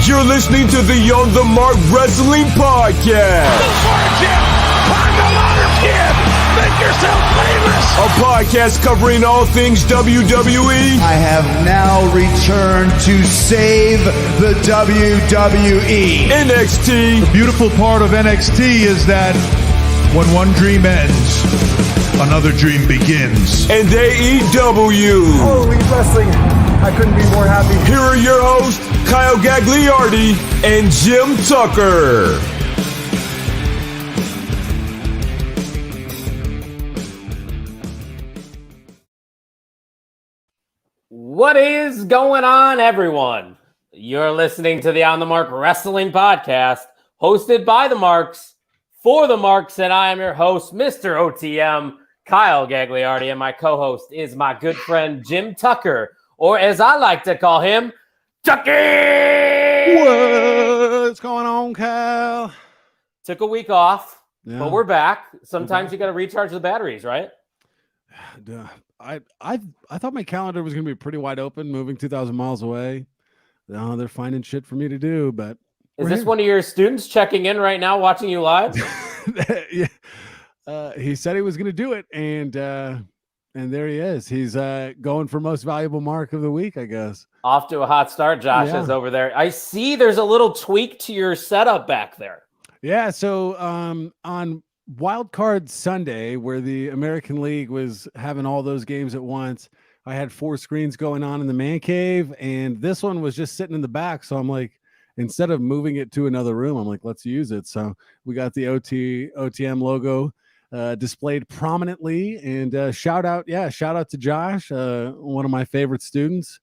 You're listening to the On the Mark Wrestling Podcast. Go for it, Jim. Climb the ladder, kid. Make yourself famous. A podcast covering all things WWE. I have now returned to save the WWE. NXT. The beautiful part of NXT is that when one dream ends, another dream begins. And AEW. Holy wrestling. I couldn't be more happy. Here are your hosts, Kyle Gagliardi and Jim Tucker. What is going on, everyone? You're listening to the On the Mark Wrestling Podcast, hosted by the Marks, for the Marks, and I am your host, Mr. OTM, Kyle Gagliardi, and my co-host is my good friend, Jim Tucker, or as I like to call him, Tucky! What's going on, Kyle? Took a week off, Yeah. but we're back. Sometimes you got to recharge the batteries, right? I thought my calendar was going to be pretty wide open, moving 2,000 miles away. No, they're finding shit for me to do, but Is this one of your students checking in right now, watching you live? Yeah. He said he was going to do it, and there he is. He's going for most valuable mark of the week, I guess. Off to a hot start. Josh is over there. I see there's a little tweak to your setup back there. Yeah, so on Wild Card Sunday, where the American League was having all those games at once, I had 4 screens going on in the man cave, and this one was just sitting in the back. So I'm like, instead of moving it to another room, I'm like, let's use it. So we got the OTM logo displayed prominently, and shout out to Josh, one of my favorite students.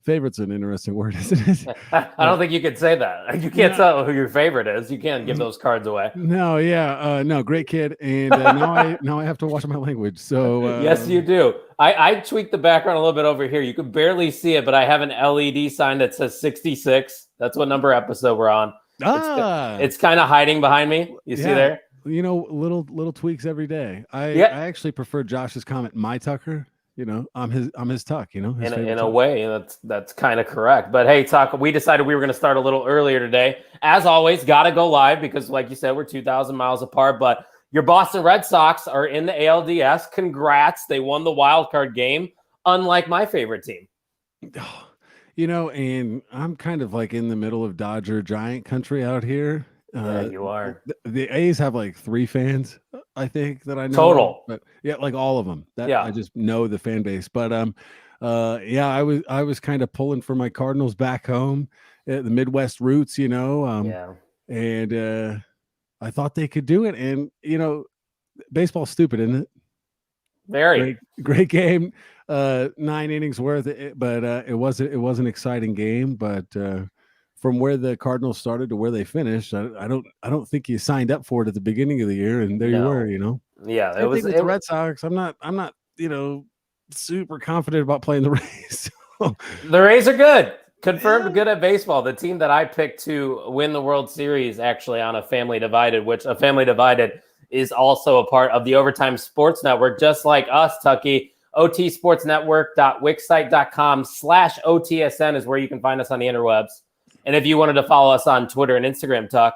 Favorite's an interesting word, isn't it? I don't think you could say that. You can't tell who your favorite is. You can't give those cards away. No, no, great kid, and now I have to watch my language. So yes, you do. I tweaked the background a little bit over here. You can barely see it, but I have an LED sign that says 66. That's what number episode we're on. It's kind of hiding behind me. You see there? You know, little tweaks every day. I actually prefer Josh's comment, my Tucker. You know, I'm his Tuck, you know. In a way, that's kind of correct. But hey, Tuck, we decided we were going to start a little earlier today. As always, got to go live because, like you said, we're 2,000 miles apart. But your Boston Red Sox are in the ALDS. Congrats. They won the wild card game, unlike my favorite team. You know, and I'm kind of like in the middle of Dodger Giant country out here. Yeah, you are. The A's have like 3 fans, I think, that I know. Total. But yeah, like all of them. I just know the fan base. But I was kind of pulling for my Cardinals back home, the Midwest roots, you know. And I thought they could do it. And you know, baseball's stupid, isn't it? Very great game. 9 innings worth, but it was an exciting game. But from where the Cardinals started to where they finished, I don't think you signed up for it at the beginning of the year, and there you were, you know. Yeah, it was the Red Sox. I'm not, you know, super confident about playing the Rays. The Rays are good. Confirmed good at baseball. The team that I picked to win the World Series actually on a Family Divided, which a Family Divided is also a part of the Overtime Sports Network, just like us, Tucky. otsportsnetwork.wixsite.com/OTSN is where you can find us on the interwebs. And if you wanted to follow us on Twitter and Instagram, Tuck,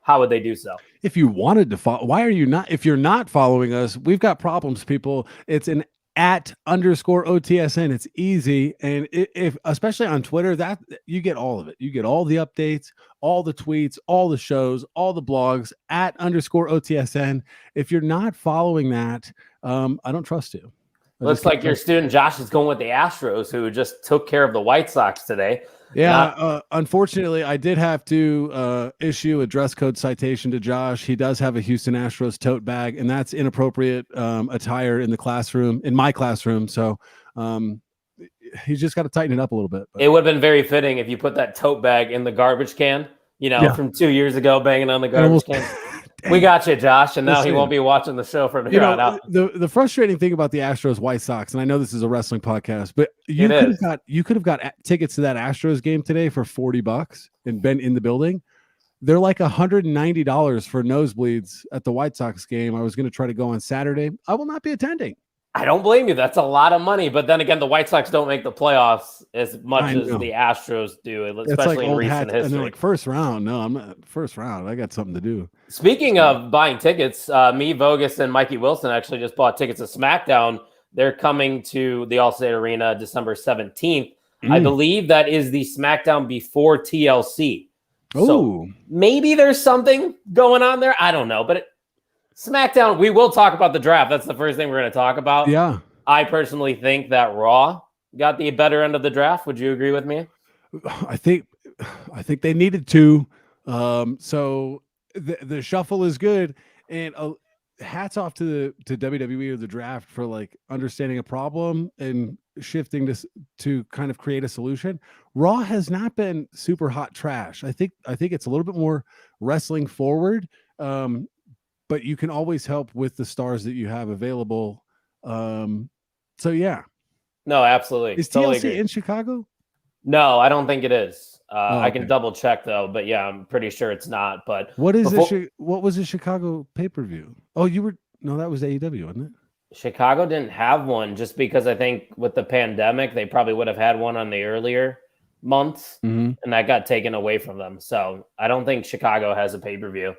how would they do so? If you wanted to follow, why are you not? If you're not following us, we've got problems, people. It's an @_OTSN. It's easy. And if especially on Twitter, that you get all of it. You get all the updates, all the tweets, all the shows, all the blogs @_OTSN. If you're not following that, I don't trust you. Looks like your student Josh is going with the Astros, who just took care of the White Sox today. Yeah, unfortunately, I did have to issue a dress code citation to Josh. He does have a Houston Astros tote bag, and that's inappropriate attire in the classroom, in my classroom. So he's just got to tighten it up a little bit. But. It would have been very fitting if you put that tote bag in the garbage can, you know, from 2 years ago, banging on the garbage can. We got you, Josh, and now he won't be watching the show from here on out. The frustrating thing about the Astros White Sox, and I know this is a wrestling podcast, but you could have got tickets to that Astros game today for $40 and been in the building. They're like $190 for nosebleeds at the White Sox game. I was going to try to go on Saturday. I will not be attending. I don't blame you. That's a lot of money. But then again, the White Sox don't make the playoffs as much as the Astros do, especially in recent history. And they're like, first round. No, I'm not first round. I got something to do. Speaking of buying tickets, me, Vogus, and Mikey Wilson actually just bought tickets to SmackDown. They're coming to the Allstate Arena December 17th. I believe that is the SmackDown before TLC. So maybe there's something going on there. I don't know. But SmackDown, we will talk about the draft. That's the first thing we're going to talk about. Yeah. I personally think that Raw got the better end of the draft. Would you agree with me? I think they needed to. So the shuffle is good. And hats off to WWE or the draft for like understanding a problem and shifting to kind of create a solution. Raw has not been super hot trash. I think it's a little bit more wrestling forward, but you can always help with the stars that you have available. So yeah, no, absolutely. Is totally TLC agree. in Chicago? No, I don't think it is. Okay. I can double check though, but yeah, I'm pretty sure it's not. But what was the Chicago pay-per-view? Oh, that was AEW, wasn't it? Chicago didn't have one just because I think with the pandemic, they probably would have had one on the earlier months, and that got taken away from them. So I don't think Chicago has a pay-per-view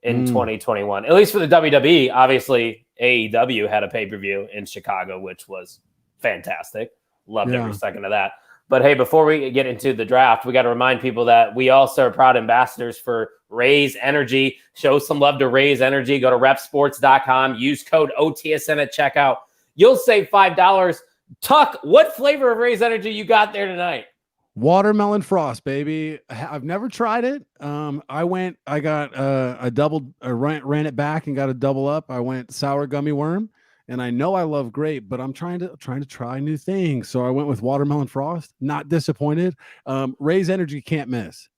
in 2021, at least for the WWE. Obviously, AEW had a pay-per-view in Chicago, which was fantastic. Loved every second of that. But hey, before we get into the draft, we got to remind people that we also are proud ambassadors for Raise Energy. Show some love to Raise Energy. Go to repsports.com. Use code OTSN at checkout. You'll save $5. Tuck, what flavor of Raise Energy you got there tonight? Watermelon frost, baby. I've never tried it. I got a double, ran it back and got a double up. I went sour gummy worm. And I know I love grape, but I'm trying to try new things. So I went with watermelon frost. Not disappointed. Raise Energy can't miss.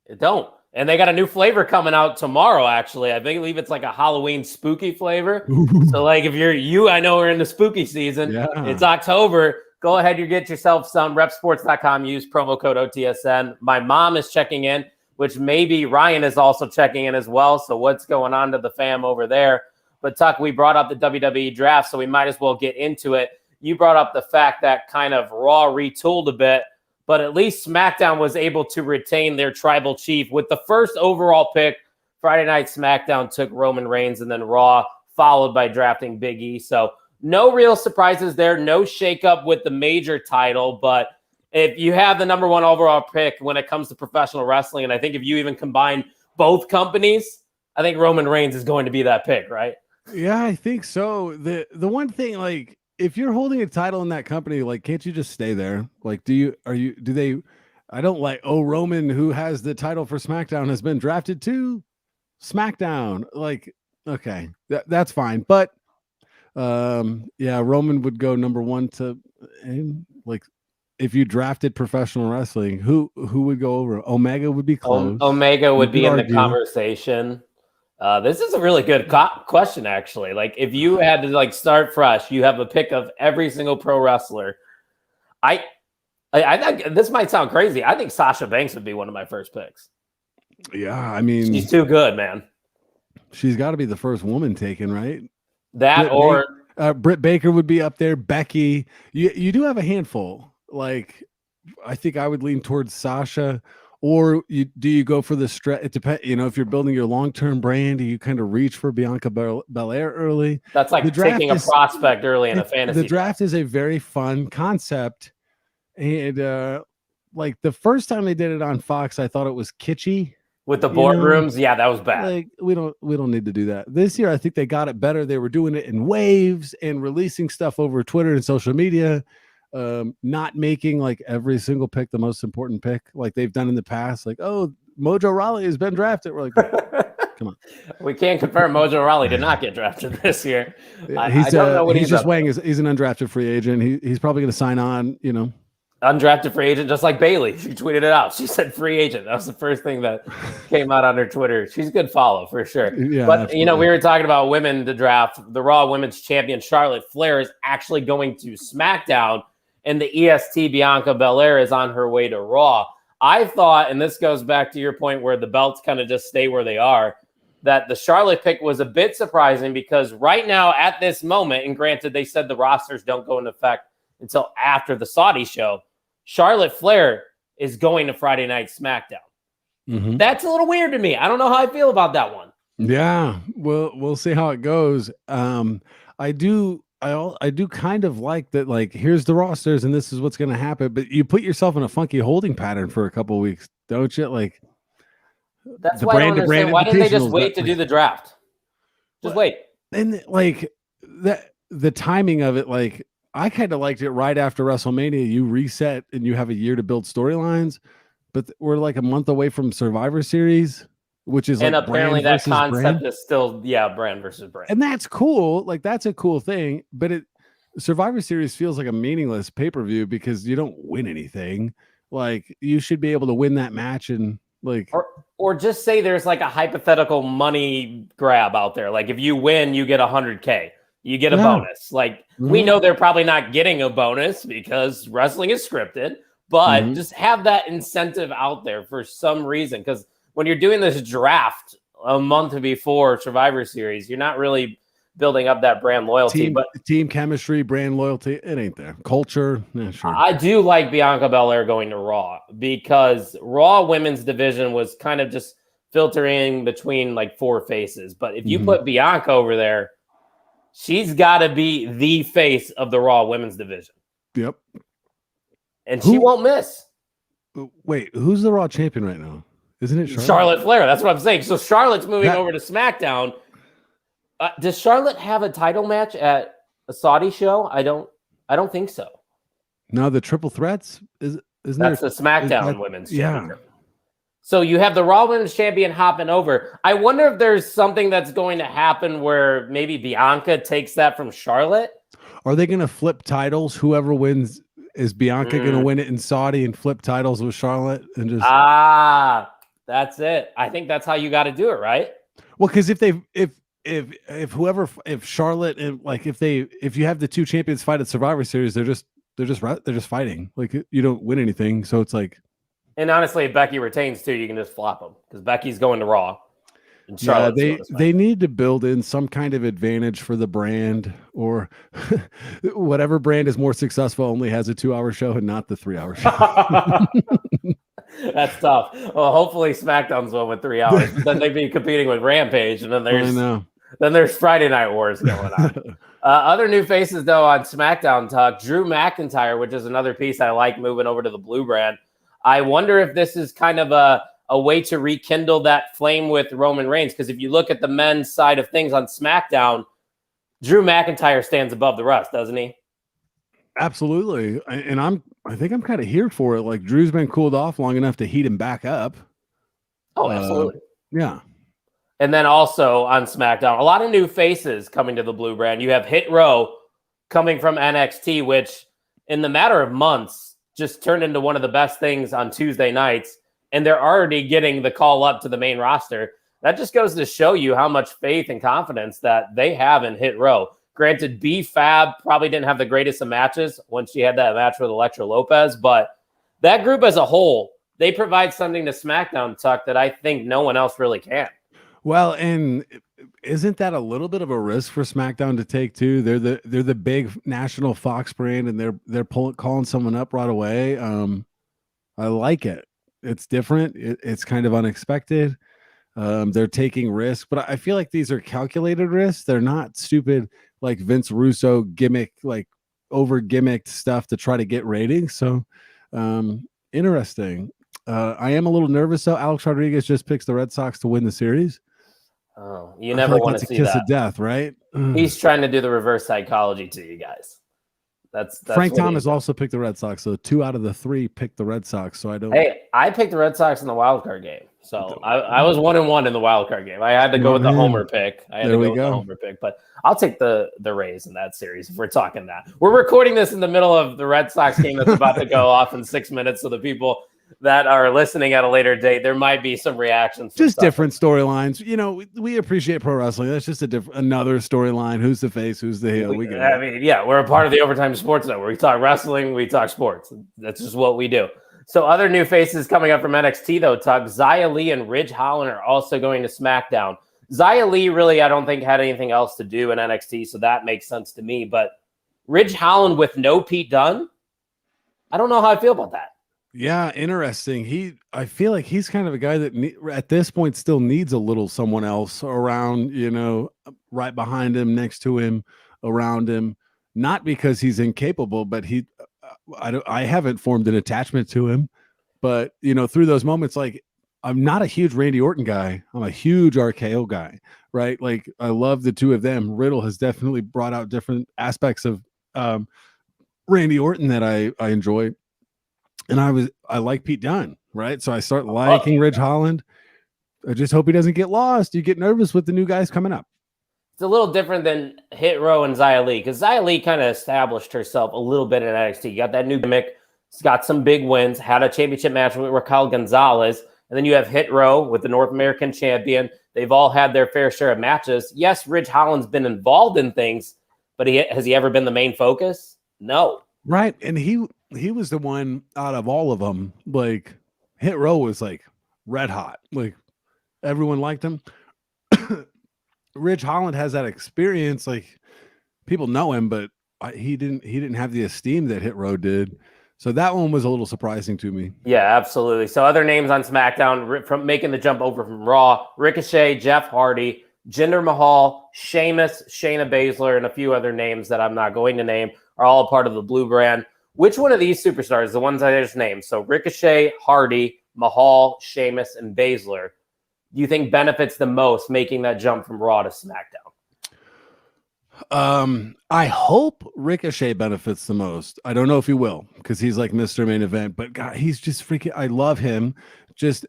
It don't. And they got a new flavor coming out tomorrow, actually. I believe it's like a Halloween spooky flavor. So like if I know we're in the spooky season. Yeah. It's October. Go ahead, you get yourself some. Repsports.com. Use promo code OTSN. My mom is checking in, which maybe Ryan is also checking in as well. So what's going on to the fam over there? But Tuck, we brought up the WWE draft, so we might as well get into it. You brought up the fact that kind of Raw retooled a bit, but at least SmackDown was able to retain their tribal chief with the first overall pick. Friday Night SmackDown took Roman Reigns, and then Raw followed by drafting Big E. So no real surprises there, no shakeup with the major title. But if you have the number one overall pick when it comes to professional wrestling, and I think if you even combine both companies, I think Roman Reigns is going to be that pick, right? Yeah, I think so. The one thing, like, if you're holding a title in that company, like, can't you just stay there? Like, I don't like, Roman, who has the title for SmackDown, has been drafted to SmackDown. Like, okay, that's fine. But yeah, Roman would go number one and like, if you drafted professional wrestling, who would go over? Omega would be close. Omega would be in the conversation. This is a really good question, actually. Like, if you had to like start fresh, you have a pick of every single pro wrestler. I think this might sound crazy. I think Sasha Banks would be one of my first picks. Yeah, I mean, she's too good, man. She's got to be the first woman taken, right? Britt Baker would be up there. Becky, you do have a handful. Like, I think I would lean towards Sasha. Or do you go for the stretch? It depends. If you're building your long-term brand, do you kind of reach for Bianca Belair early? That's like taking a prospect early in a fantasy. The draft is a very fun concept, and like the first time they did it on Fox, I thought it was kitschy with the boardrooms. Yeah, that was bad. Like we don't need to do that this year. I think they got it better. They were doing it in waves and releasing stuff over Twitter and social media. Not making like every single pick the most important pick like they've done in the past. Like, Mojo Rawley has been drafted. We're like, come on. We can't confirm Mojo Rawley did not get drafted this year. I don't know what he's just weighing. He's an undrafted free agent. He's probably going to sign on. Undrafted free agent, just like Bailey. She tweeted it out. She said free agent. That was the first thing that came out on her Twitter. She's a good follow for sure. Yeah, but absolutely. We were talking about women to draft. The Raw Women's Champion Charlotte Flair is actually going to SmackDown. And the EST Bianca Belair is on her way to Raw. I thought, and this goes back to your point where the belts kind of just stay where they are, that the Charlotte pick was a bit surprising because right now at this moment, and granted they said the rosters don't go into effect until after the Saudi show, Charlotte Flair is going to Friday Night SmackDown. Mm-hmm. That's a little weird to me. I don't know how I feel about that one. Yeah, we'll see how it goes. I do kind of like that. Like, here's the rosters, and this is what's going to happen. But you put yourself in a funky holding pattern for a couple of weeks, don't you? Like, that's why I don't understand. Why didn't they just wait to do the draft? Just wait. And like the timing of it, like I kind of liked it right after WrestleMania. You reset and you have a year to build storylines, but we're like a month away from Survivor Series, which is and like apparently that concept brand. is still brand versus brand, and that's cool. Like that's a cool thing, but Survivor Series feels like a meaningless pay-per-view because you don't win anything. Like you should be able to win that match and like or just say there's like a hypothetical money grab out there. Like if you win, you get $100K, you get a bonus. Like we know they're probably not getting a bonus because wrestling is scripted, but just have that incentive out there for some reason. Because when you're doing this draft a month before Survivor Series, you're not really building up that brand loyalty. But team chemistry, brand loyalty, it ain't there. Culture, sure. I do like Bianca Belair going to Raw because Raw women's division was kind of just filtering between like four faces. But if you put Bianca over there, she's got to be the face of the Raw women's division. Yep. And she won't miss. Wait, who's the Raw champion right now? Isn't it Charlotte Flair? That's what I'm saying. So Charlotte's moving over to SmackDown. Does Charlotte have a title match at a Saudi show? I don't think so. No, the triple threats isn't that's there, the SmackDown women's championship. Yeah. So you have the Raw Women's Champion hopping over. I wonder if there's something that's going to happen where maybe Bianca takes that from Charlotte. Are they going to flip titles? Whoever wins, is Bianca going to win it in Saudi and flip titles with Charlotte and just that's it. I think that's how you got to do it, right? Well, because if Charlotte and like if you have the two champions fight at Survivor Series, they're just fighting. Like you don't win anything, so it's like. And honestly, if Becky retains too, you can just flop them because Becky's going to Raw. And they need to build in some kind of advantage for the brand, or whatever brand is more successful only has a 2-hour show and not the 3-hour show. That's tough. Well, hopefully SmackDown's one with 3 hours. But then they'd be competing with Rampage, and then there's Friday Night Wars going on. Other new faces though on SmackDown talk. Drew McIntyre, which is another piece I like moving over to the blue brand. I wonder if this is kind of a way to rekindle that flame with Roman Reigns. Because if you look at the men's side of things on SmackDown, Drew McIntyre stands above the rest, doesn't he? Absolutely. And I think I'm kind of here for it. Like Drew's been cooled off long enough to heat him back up. Oh, absolutely. Yeah. And then also on SmackDown, a lot of new faces coming to the blue brand. You have Hit Row coming from NXT, which in the matter of months just turned into one of the best things on Tuesday nights. And they're already getting the call up to the main roster. That just goes to show you how much faith and confidence that they have in Hit Row. Granted, B-Fab probably didn't have the greatest of matches when she had that match with Elektra Lopez, but that group as a whole, they provide something to SmackDown, Tuck, that I think no one else really can. Well, and isn't that a little bit of a risk for SmackDown to take too? They're the big national Fox brand, and they're calling someone up right away. I like it. It's different. It's kind of unexpected. They're taking risks, but I feel like these are calculated risks. They're not stupid like Vince Russo gimmick, like over gimmicked stuff to try to get ratings. So interesting. I am a little nervous though. Alex Rodriguez just picks the Red Sox to win the series. Oh, you never want to see kiss that. of death, right? He's trying to do the reverse psychology to you guys. That's Frank Thomas also picked the Red Sox, so 2 out of the 3 picked the Red Sox. So I don't. Hey, I picked the Red Sox in the wild card game, so I was 1-1 in the wild card game. I had to go with the homer pick. But I'll take the Rays in that series if we're talking that. We're recording this in the middle of the Red Sox game that's about to go off in 6 minutes, so the people that are listening at a later date, there might be some reactions. Just different storylines. You know, we appreciate pro wrestling. That's just another storyline. Who's the face? Who's the heel? We get it. I mean, yeah, we're a part of the Overtime Sports Network. We talk wrestling. We talk sports. That's just what we do. So other new faces coming up from NXT, though, Tuck. Xia Li and Ridge Holland are also going to SmackDown. Xia Li really, I don't think, had anything else to do in NXT, so that makes sense to me. But Ridge Holland with no Pete Dunne, I don't know how I feel about that. Yeah, interesting. I feel like he's kind of a guy that at this point still needs a little someone else around, right behind him, next to him, around him. Not because he's incapable, but I haven't formed an attachment to him. But through those moments, like I'm not a huge Randy Orton guy. I'm a huge RKO guy, right? Like I love the two of them. Riddle has definitely brought out different aspects of Randy Orton that I enjoy. And I like Pete Dunne, right? So I start liking Ridge Holland. I just hope he doesn't get lost. You get nervous with the new guys coming up. It's a little different than Hit Row and Xia Li, because Xia Li kind of established herself a little bit in NXT. You got that new gimmick. She's got some big wins, had a championship match with Raquel Gonzalez. And then you have Hit Row with the North American champion. They've all had their fair share of matches. Yes, Ridge Holland's been involved in things, but has he ever been the main focus? No. Right. And he was the one out of all of them, like Hit Row was like red hot. Like everyone liked him. Ridge Holland has that experience. Like people know him, but he didn't have the esteem that Hit Row did. So that one was a little surprising to me. Yeah, absolutely. So other names on SmackDown from making the jump over from Raw: Ricochet, Jeff Hardy, Jinder Mahal, Sheamus, Shayna Baszler, and a few other names that I'm not going to name are all a part of the Blue brand. Which one of these superstars, the ones I just named, so Ricochet, Hardy, Mahal, Sheamus, and Baszler, do you think benefits the most making that jump from Raw to SmackDown? I hope Ricochet benefits the most. I don't know if he will, because he's like Mr. Main Event, but God, he's just freaking, I love him. Just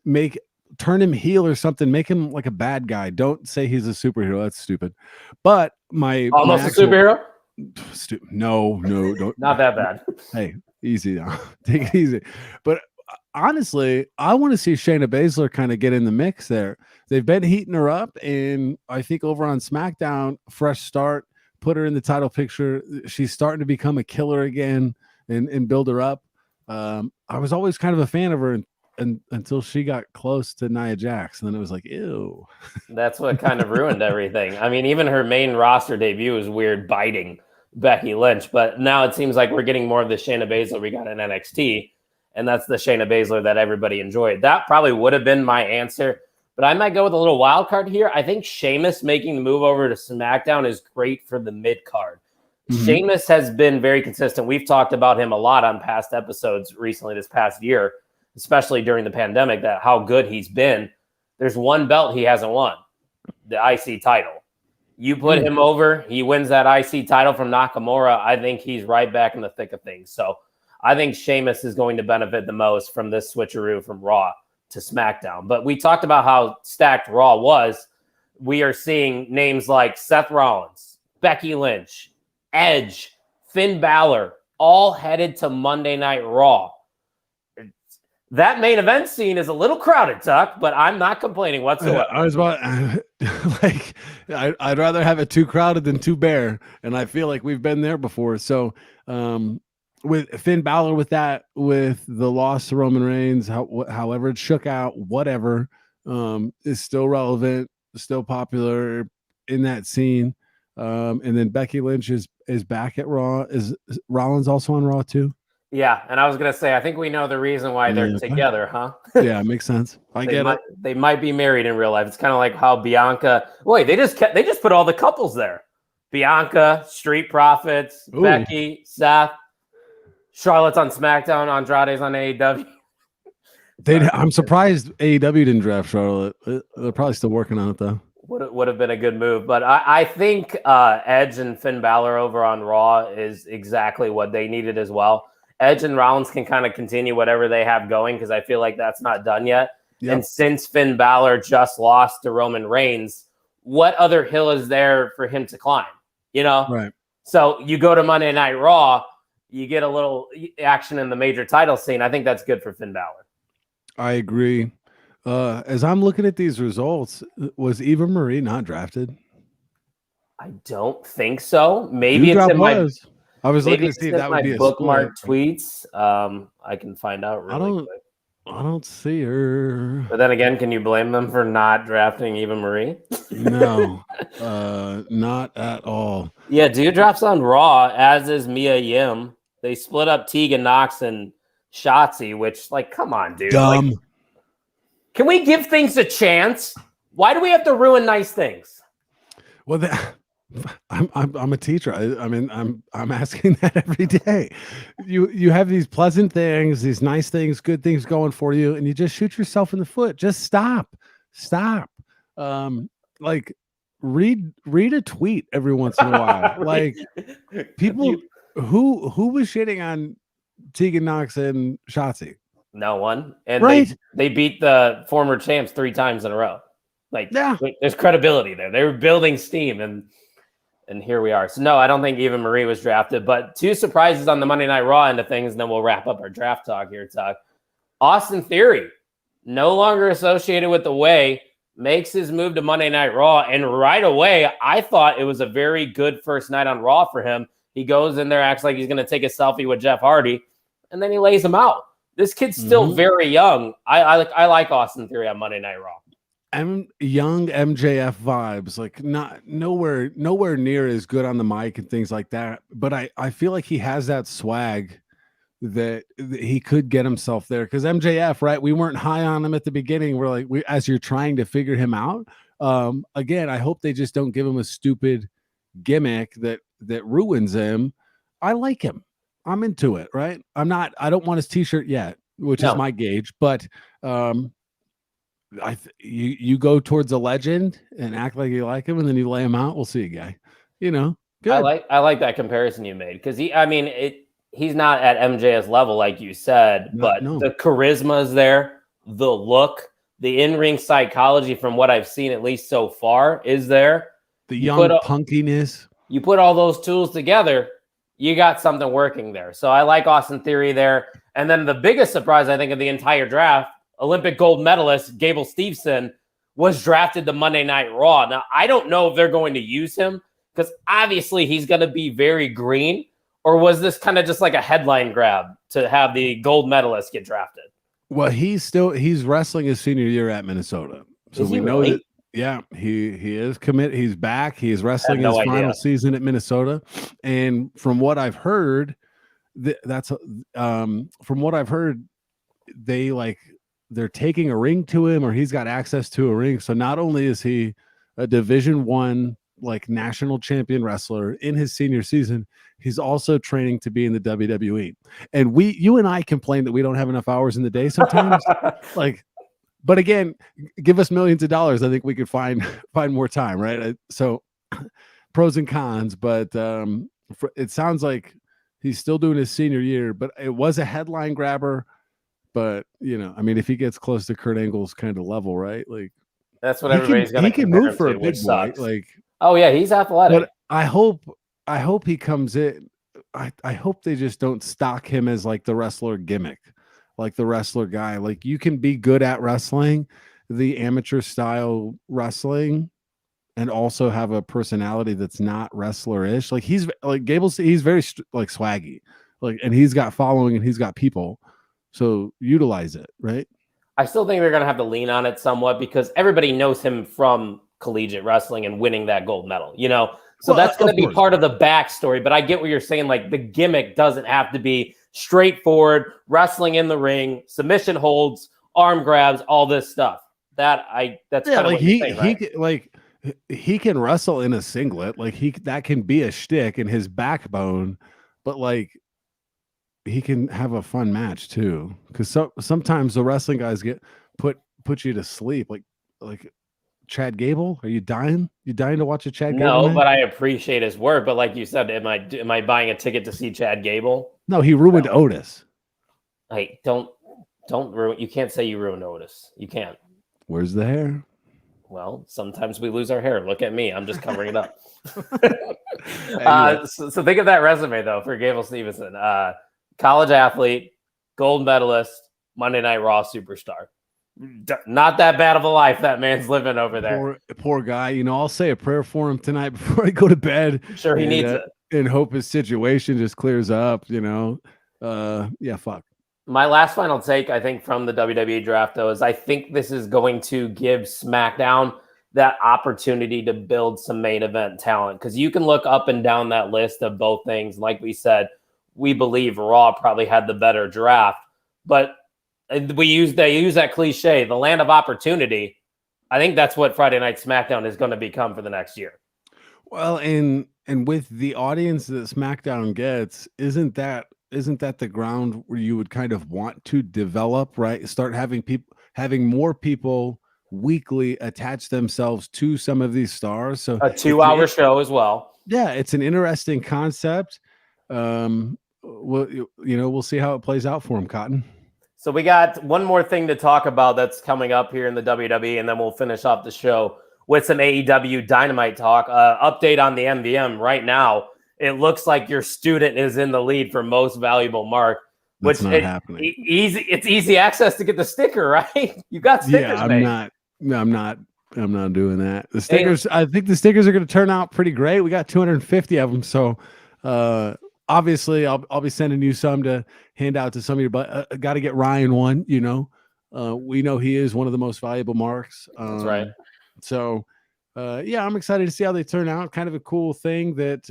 turn him heel or something, make him like a bad guy. Don't say he's a superhero. That's stupid. But almost a superhero? No, don't. Not that bad. Hey, easy now. Take it easy. But honestly, I want to see Shayna Baszler kind of get in the mix there. They've been heating her up, and I think over on SmackDown, fresh start, put her in the title picture. She's starting to become a killer again and build her up. I was always kind of a fan of her until she got close to Nia Jax, and then it was like, ew. That's what kind of ruined everything. I mean, even her main roster debut was weird, biting Becky Lynch, but now it seems like we're getting more of the Shayna Baszler we got in NXT, and that's the Shayna Baszler that everybody enjoyed. That probably would have been my answer, but I might go with a little wild card here. I think Sheamus making the move over to SmackDown is great for the mid card. Mm-hmm. Sheamus has been very consistent. We've talked about him a lot on past episodes recently this past year, especially during the pandemic, that how good he's been. There's one belt he hasn't won, the IC title. You put him over, he wins that IC title from Nakamura. I think he's right back in the thick of things. So I think Sheamus is going to benefit the most from this switcheroo from Raw to SmackDown. But we talked about how stacked Raw was. We are seeing names like Seth Rollins, Becky Lynch, Edge, Finn Balor, all headed to Monday Night Raw. That main event scene is a little crowded, Tuck, but I'm not complaining whatsoever. I was about like I'd rather have it too crowded than too bare, and I feel like we've been there before. So with Finn Balor, with the loss to Roman Reigns, however it shook out, whatever, is still relevant, still popular in that scene. And then Becky Lynch is back at Raw. Is Rollins also on Raw too? Yeah, and I was gonna say, I think we know the reason why they're together, huh? Yeah, it makes sense. They might be married in real life. It's kind of like how Bianca. Wait, they just put all the couples there. Bianca, Street Profits, Ooh. Becky, Seth, Charlotte's on SmackDown, Andrade's on AEW. I'm surprised AEW didn't draft Charlotte. They're probably still working on it though. Would have been a good move, but I think Edge and Finn Balor over on Raw is exactly what they needed as well. Edge and Rollins can kind of continue whatever they have going because I feel like that's not done yet. Yep. And since Finn Balor just lost to Roman Reigns, what other hill is there for him to climb? Right. So you go to Monday Night Raw, you get a little action in the major title scene. I think that's good for Finn Balor. I agree. As I'm looking at these results, was Eva Marie not drafted? I don't think so. Maybe it's in my. I was looking to see if that would be a bookmark tweets. I can find out really quick. I don't see her. But then again, can you blame them for not drafting Eva Marie? No, not at all. Yeah, Dewdrop's on Raw, as is Mia Yim. They split up Tegan Nox and Shotzi, which, like, come on, dude. Dumb. Like, can we give things a chance? Why do we have to ruin nice things? Well, I'm a teacher. I mean, I'm asking that every day. You have these pleasant things, these nice things, good things going for you, and you just shoot yourself in the foot. Just stop. Like read a tweet every once in a while. Like people who was shitting on Tegan Nox and Shotzi. No one. And Right. they beat the former champs 3 times in a row. Like, Yeah. there's credibility there. They were building steam, and here we are. So no, I don't think Eva Marie was drafted, but 2 surprises on the Monday Night Raw end of things, and then we'll wrap up our draft talk here, Tuck. Austin Theory, no longer associated with the Way, makes his move to Monday Night Raw, and right away, I thought it was a very good first night on Raw for him. He goes in there, acts like he's going to take a selfie with Jeff Hardy, and then he lays him out. This kid's still very young. I like Austin Theory on Monday Night Raw. Young MJF vibes, like nowhere near as good on the mic and things like that. But I feel like he has that swag that he could get himself there, because MJF, right? We weren't high on him at the beginning. We're like, as you're trying to figure him out. Again, I hope they just don't give him a stupid gimmick that ruins him. I like him. I'm into it, right? I don't want his t-shirt yet, which is my gauge, but you go towards a legend and act like you like him, and then you lay him out. We'll see you, guy. Good. I like that comparison you made, because he's not at MJ's level, like you said, but the charisma is there, the look, the in-ring psychology, from what I've seen, at least so far, is there. The young punkiness. You put all those tools together, you got something working there. So I like Austin Theory there. And then the biggest surprise, I think, of the entire draft, Olympic gold medalist Gable Steveson was drafted to Monday Night Raw. Now, I don't know if they're going to use him, because obviously he's going to be very green. Or was this kind of just like a headline grab to have the gold medalist get drafted? Well, he's wrestling his senior year at Minnesota. So we know that. Yeah, he is committed. He's back. He is wrestling his final season at Minnesota. And from what I've heard, from what I've heard, they're taking a ring to him, or he's got access to a ring. So not only is he a Division I like national champion wrestler in his senior season, he's also training to be in the WWE. And you and I complain that we don't have enough hours in the day sometimes. But again, give us millions of dollars, I think we could find more time, right? So pros and cons, but it sounds like he's still doing his senior year, but it was a headline grabber. But if he gets close to Kurt Angle's kind of level, right? Like, that's what everybody's going to. He can move for a big boy. Like, oh yeah, he's athletic. But I hope he comes in. I hope they just don't stock him as like the wrestler gimmick, like the wrestler guy. Like, you can be good at wrestling, the amateur style wrestling, and also have a personality that's not wrestler-ish. Like, he's like Gable's. He's very like swaggy, like, and he's got following and he's got people. So utilize it, right? I still think they're going to have to lean on it somewhat, because everybody knows him from collegiate wrestling and winning that gold medal, So that's going to be part of the backstory. But I get what you're saying. Like, the gimmick doesn't have to be straightforward wrestling in the ring, submission holds, arm grabs, all this stuff. That's kind of like what you're saying, right? He can wrestle in a singlet. Like, that can be a shtick in his backbone, but like, he can have a fun match too, because sometimes the wrestling guys put you to sleep. Like Chad Gable, are you dying? You dying to watch a Chad Gable? No, match? but I appreciate his work. But like you said, am I buying a ticket to see Chad Gable? No, he ruined Otis. Hey, don't ruin. You can't say you ruined Otis. You can't. Where's the hair? Well, sometimes we lose our hair. Look at me. I'm just covering it up. So think of that resume though for Gable Steveson. College athlete, gold medalist, Monday Night Raw superstar. Not that bad of a life that man's living over there. Poor guy. I'll say a prayer for him tonight before I go to bed. Sure, he needs it. And hope his situation just clears up, Yeah, fuck. My last final take, I think, from the WWE draft, though, is I think this is going to give SmackDown that opportunity to build some main event talent. Because you can look up and down that list of both things. Like we said, we believe Raw probably had the better draft, but they use that cliche, the land of opportunity. I think that's what Friday Night SmackDown is going to become for the next year. Well, and with the audience that SmackDown gets, isn't that the ground where you would kind of want to develop, right? Start having more people weekly attach themselves to some of these stars. So a 2-hour show as well. Yeah, it's an interesting concept. We'll see how it plays out for him, Cotton. So we got one more thing to talk about that's coming up here in the WWE, and then we'll finish off the show with some AEW Dynamite talk. Update on the MVM right now. It looks like your student is in the lead for most valuable mark. That's not happening. It's easy access to get the sticker, right? You got stickers. Yeah, I'm not doing that. The stickers, I think the stickers are going to turn out pretty great. We got 250 of them, so obviously I'll be sending you some to hand out to some of your. But got to get Ryan one. We know he is one of the most valuable marks. That's right. So, I'm excited to see how they turn out. Kind of a cool thing that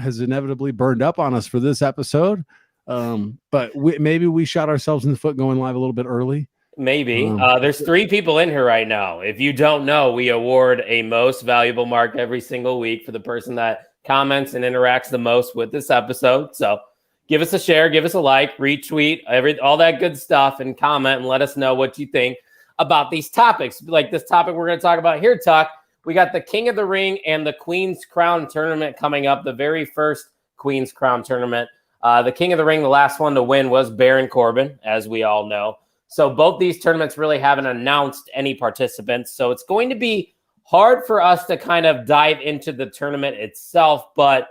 has inevitably burned up on us for this episode. But maybe we shot ourselves in the foot going live a little bit early. Maybe. There's 3 people in here right now. If you don't know, we award a most valuable mark every single week for the person that comments and interacts the most with this episode. So give us a share, give us a like, retweet, all that good stuff, and comment and let us know what you think about these topics. Like this topic we're going to talk about here, Tuck. We got the King of the Ring and the Queen's Crown tournament coming up, the very first Queen's Crown tournament. The King of the Ring, the last one to win was Baron Corbin, as we all know. So both these tournaments really haven't announced any participants. So it's going to be hard for us to kind of dive into the tournament itself, but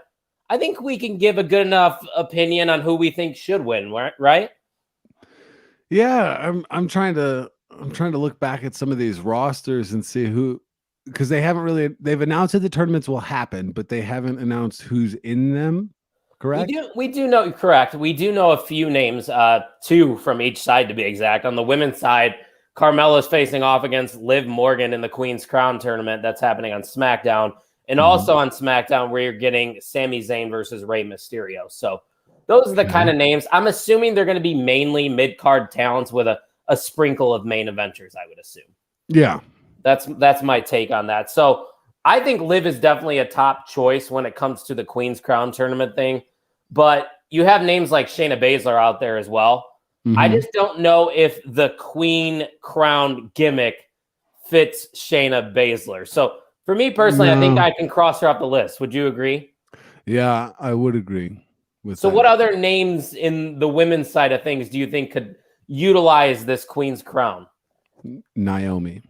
I think we can give a good enough opinion on who we think should win, right? Yeah, I'm trying to look back at some of these rosters and see who, because they've announced that the tournaments will happen, but they haven't announced who's in them. Correct? We do know, correct. We do know a few names, 2 from each side to be exact. On the women's side, Carmella's facing off against Liv Morgan in the Queen's Crown tournament that's happening on SmackDown. And also on SmackDown, where you're getting Sami Zayn versus Rey Mysterio. So those are the kind of names. I'm assuming they're going to be mainly mid-card talents with a sprinkle of main eventers, I would assume. Yeah. That's my take on that. So I think Liv is definitely a top choice when it comes to the Queen's Crown tournament thing. But you have names like Shayna Baszler out there as well. Mm-hmm. I just don't know if the Queen Crown gimmick fits Shayna Baszler. So for me personally, I think I can cross her off the list. Would you agree? Yeah, I would agree with that. So what other names in the women's side of things do you think could utilize this Queen's Crown? Naomi.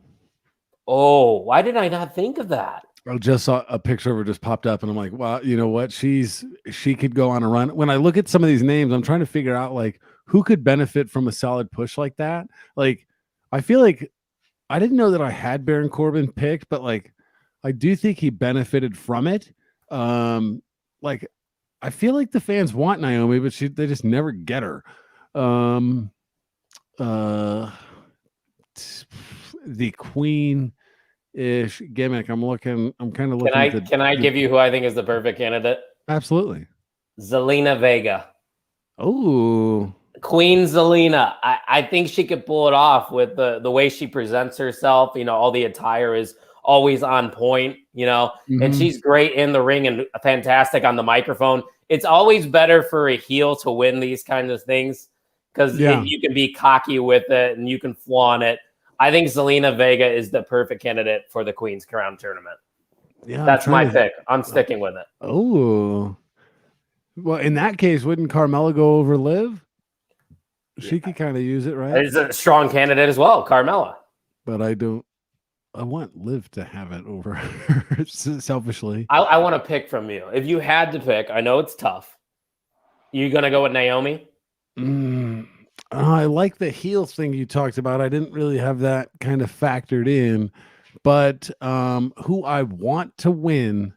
Oh, why did I not think of that? I just saw a picture of her just popped up and I'm like, wow, you know what? She could go on a run. When I look at some of these names, I'm trying to figure out like who could benefit from a solid push like that. Like, I feel like I didn't know that I had Baron Corbin picked, but like, I do think he benefited from it. Like, I feel like the fans want Naomi, but they just never get her. The Queen-ish gimmick. I'm kind of looking. Can I give you who I think is the perfect candidate? Absolutely. Zelena Vega. Oh, Queen Zelena. I think she could pull it off with the way she presents herself. You know, all the attire is always on point, and she's great in the ring and fantastic on the microphone. It's always better for a heel to win these kinds of things because you can be cocky with it and you can flaunt it. I think Zelena Vega is the perfect candidate for the Queen's Crown tournament. Yeah, that's my pick. I'm sticking with it. Oh, well, in that case, wouldn't Carmella go over Liv? She could kind of use it, right? It's a strong candidate as well, Carmella. But I want Liv to have it over her, selfishly. I want to pick from you. If you had to pick, I know it's tough. You going to go with Naomi? I like the heel thing you talked about. I didn't really have that kind of factored in. But who I want to win,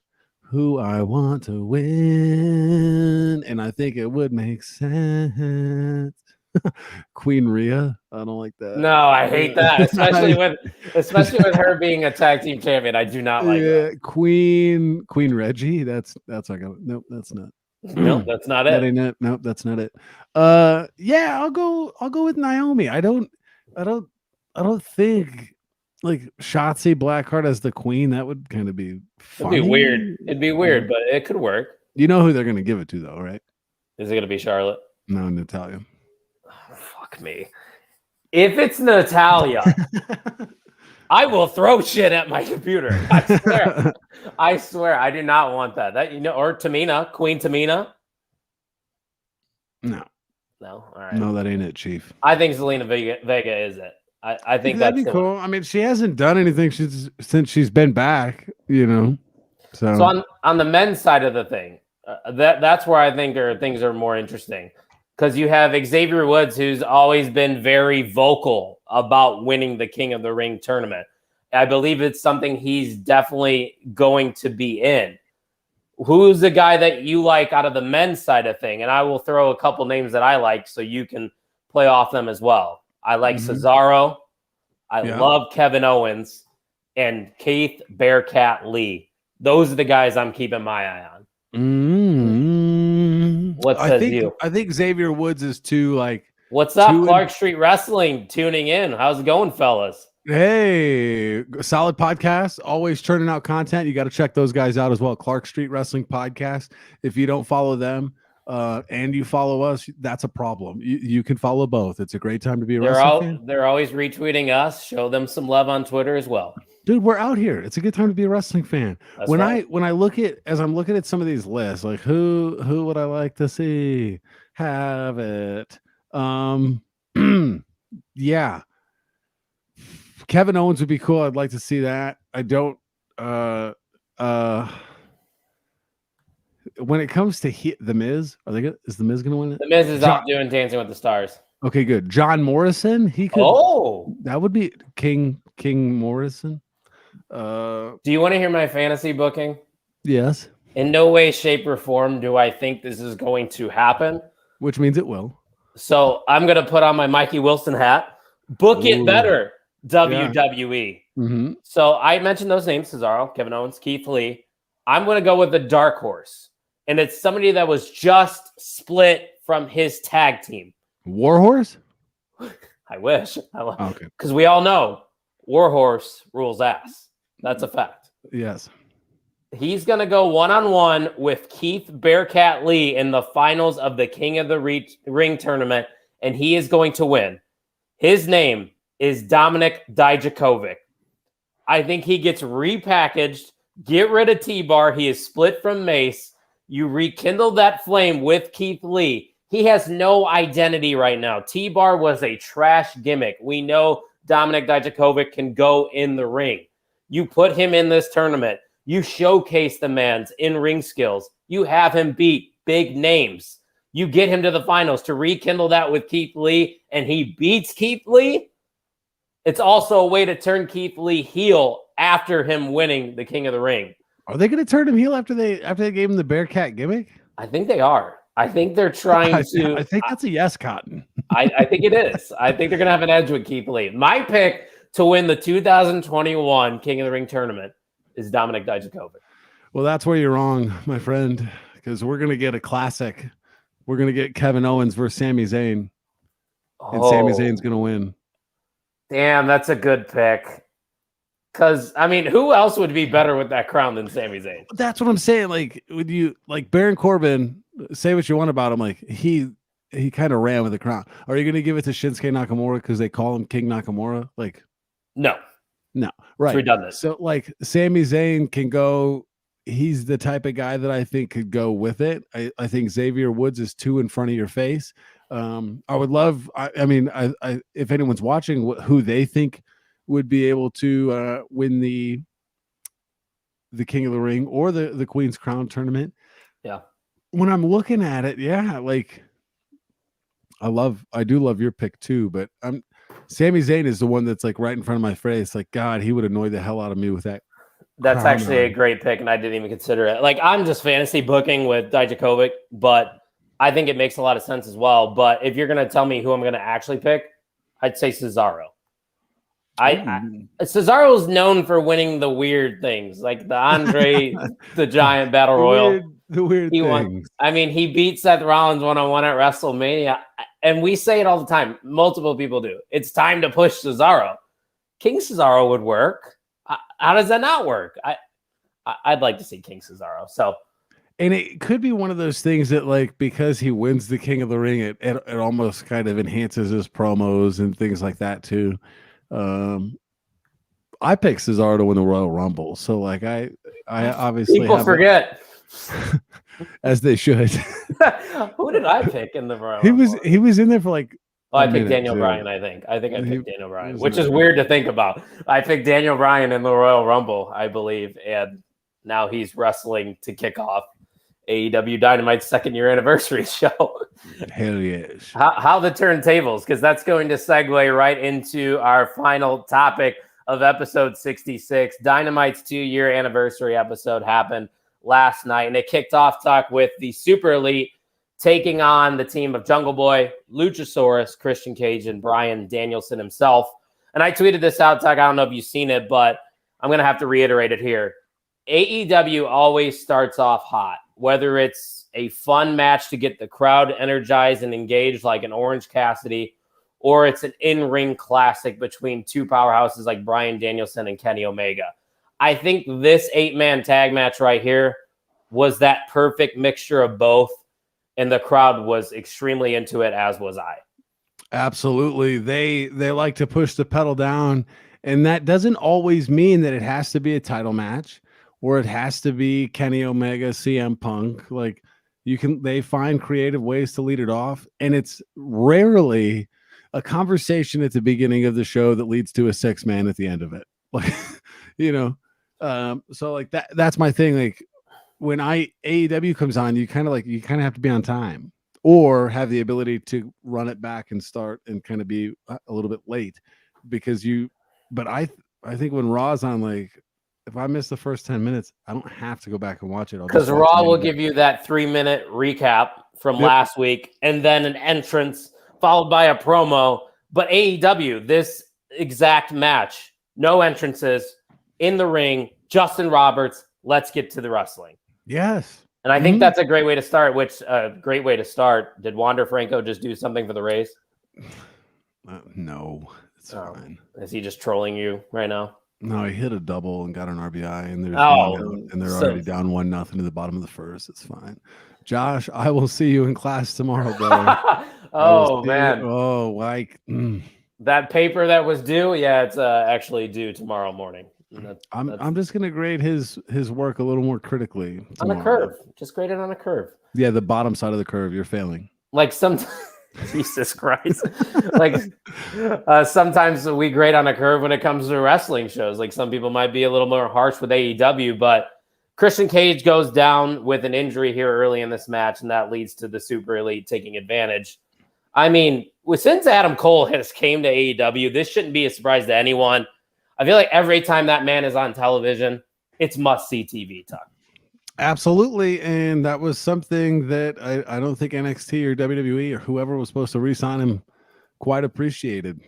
and I think it would make sense. Queen Rhea. I don't like that. No, I hate that, especially with her being a tag team champion. I do not like that. Queen Reggie. That's not gonna. Nope, that's not. Nope, that's not That it. ain't it. Nope, that's not it. Yeah, I'll go with Naomi. I don't think like Shotzi Blackheart as the queen. That would kind of be funny. It'd be weird. It'd be weird, but it could work. You know who they're gonna give it to though, right? Is it gonna be Charlotte? No, Natalia. Oh, fuck me. If it's Natalia, I will throw shit at my computer. I swear. I swear. I do not want that. Or Tamina, Queen Tamina. No. No. All right. No, that ain't it, Chief. I think Zelena Vega is it. I think that'd be cool. I mean, she hasn't done anything since she's been back, So on the men's side of the thing, that's where I think things are more interesting. Because you have Xavier Woods, who's always been very vocal about winning the King of the Ring tournament. I believe it's something he's definitely going to be in. Who's the guy that you like out of the men's side of thing? And I will throw a couple names that I like so you can play off them as well. I like Cesaro. I love Kevin Owens and Keith Bearcat Lee. Those are the guys I'm keeping my eye on. What says you? I think Xavier Woods is too like. What's up, Clark Street Wrestling? Tuning in. How's it going, fellas? Hey, solid podcast. Always churning out content. You got to check those guys out as well. Clark Street Wrestling Podcast. If you don't follow them and you follow us, that's a problem. You can follow both. It's a great time to be a wrestling fan. They're always retweeting us. Show them some love on Twitter as well. Dude, we're out here. It's a good time to be a wrestling fan. That's when right. I look at I'm looking at some of these lists, like who would I like to see have it? Yeah. Kevin Owens would be cool. I'd like to see that. I don't when it comes to The Miz, is The Miz gonna win it? The Miz is out doing Dancing with the Stars. Okay, good. John Morrison, he could. Oh, that would be King Morrison. Do you want to hear my fantasy booking? Yes. In no way, shape, or form do I think this is going to happen. Which means it will. So I'm going to put on my Mikey Wilson hat. Book it better, WWE. Yeah. Mm-hmm. So I mentioned those names, Cesaro, Kevin Owens, Keith Lee. I'm going to go with the dark horse. And it's somebody that was just split from his tag team. Warhorse? I wish. Okay. Because we all know Warhorse rules ass. That's a fact. Yes. He's going to go one-on-one with Keith Bearcat Lee in the finals of the King of the Ring tournament, and he is going to win. His name is Dominic Dijakovic. I think he gets repackaged. Get rid of T-Bar. He is split from Mace. You rekindle that flame with Keith Lee. He has no identity right now. T-Bar was a trash gimmick. We know Dominic Dijakovic can go in the ring. You put him in this tournament. You showcase the man's in-ring skills. You have him beat big names. You get him to the finals to rekindle that with Keith Lee, and he beats Keith Lee. It's also a way to turn Keith Lee heel after him winning the King of the Ring. Are they going to turn him heel after they gave him the Bearcat gimmick? I think they are. I think they're trying to. I think that's a yes, Cotton. I think it is. I think they're going to have an edge with Keith Lee. My pick to win the 2021 King of the Ring tournament is Dominic Dijakovic. Well, that's where you're wrong, my friend, because we're going to get a classic. We're going to get Kevin Owens versus Sami Zayn, and Sami Zayn's going to win. Damn, that's a good pick. Because, I mean, who else would be better with that crown than Sami Zayn? That's what I'm saying. Like, would you like Baron Corbin? Say what you want about him. Like, he kind of ran with the crown. Are you going to give it to Shinsuke Nakamura because they call him King Nakamura? Like, no, right. It's redundant. So, like, Sami Zayn can go. He's the type of guy that I think could go with it. I think Xavier Woods is too in front of your face. I would love. I mean, if anyone's watching, who they think would be able to win the King of the Ring or the Queen's Crown tournament. Yeah. When I'm looking at it, yeah, like I do love your pick too, but Sami Zayn is the one that's like right in front of my face. Like, God, he would annoy the hell out of me with that. That's actually a great pick, and I didn't even consider it. Like, I'm just fantasy booking with Dijakovic, but I think it makes a lot of sense as well. But if you're going to tell me who I'm going to actually pick, I'd say Cesaro. Cesaro is known for winning the weird things, like the Andre the Giant Battle Royal. The weird things. He beat Seth Rollins one-on-one at WrestleMania, and we say it all the time. Multiple people do. It's time to push Cesaro. King Cesaro would work. How does that not work? I'd like to see King Cesaro. So, and it could be one of those things that, like, because he wins the King of the Ring, it almost kind of enhances his promos and things like that too. I picked Cesaro to win the Royal Rumble, so like I obviously people forget, as they should. Who did I pick in the Royal Rumble? He was in there for like. Oh, I picked Daniel Bryan. I think I picked Daniel Bryan, which is weird to think about. I picked Daniel Bryan in the Royal Rumble, I believe, and now he's wrestling to kick off AEW Dynamite's 2nd year anniversary show. Hell yes. How the turntables, because that's going to segue right into our final topic of episode 66. Dynamite's 2-year anniversary episode happened last night, and it kicked off talk with the Super Elite taking on the team of Jungle Boy, Luchasaurus, Christian Cage, and Bryan Danielson himself. And I tweeted this out, Tuck. I don't know if you've seen it, but I'm going to have to reiterate it here. AEW always starts off hot, whether it's a fun match to get the crowd energized and engaged like an Orange Cassidy, or it's an in-ring classic between two powerhouses like Bryan Danielson and Kenny Omega. I think this 8-man tag match right here was that perfect mixture of both, and the crowd was extremely into it, as was I. Absolutely. They like to push the pedal down, and that doesn't always mean that it has to be a title match or it has to be Kenny Omega, CM Punk. Like, they find creative ways to lead it off, and it's rarely a conversation at the beginning of the show that leads to a 6-man at the end of it. Like, so like that's my thing. Like, when AEW comes on, you kind of have to be on time or have the ability to run it back and start and kind of be a little bit late but I think when Raw's on, like, if I miss the first 10 minutes, I don't have to go back and watch it. Because Raw will give you that 3-minute recap from last week and then an entrance followed by a promo. But AEW, this exact match, no entrances, in the ring, Justin Roberts, let's get to the wrestling. Yes. And I think that's a great way to start, great way to start. Did Wander Franco just do something for the Rays? No, it's fine. Is he just trolling you right now? No, he hit a double and got an RBI, and they're already down 1-0 to the bottom of the first. It's fine. Josh, I will see you in class tomorrow, brother. Oh, man. Like that paper that was due? Yeah, it's actually due tomorrow morning. I'm just gonna grade his work a little more critically tomorrow. On a curve. Just grade it on a curve. Yeah, the bottom side of the curve. You're failing. Like Jesus Christ. Sometimes we grade on a curve when it comes to wrestling shows. Like, some people might be a little more harsh with AEW, but Christian Cage goes down with an injury here early in this match, and that leads to the Super Elite taking advantage. I mean, since Adam Cole has came to AEW, this shouldn't be a surprise to anyone. I feel like every time that man is on television, it's must-see TV, Tuck. Absolutely, and that was something that I don't think NXT or WWE or whoever was supposed to re-sign him quite appreciated,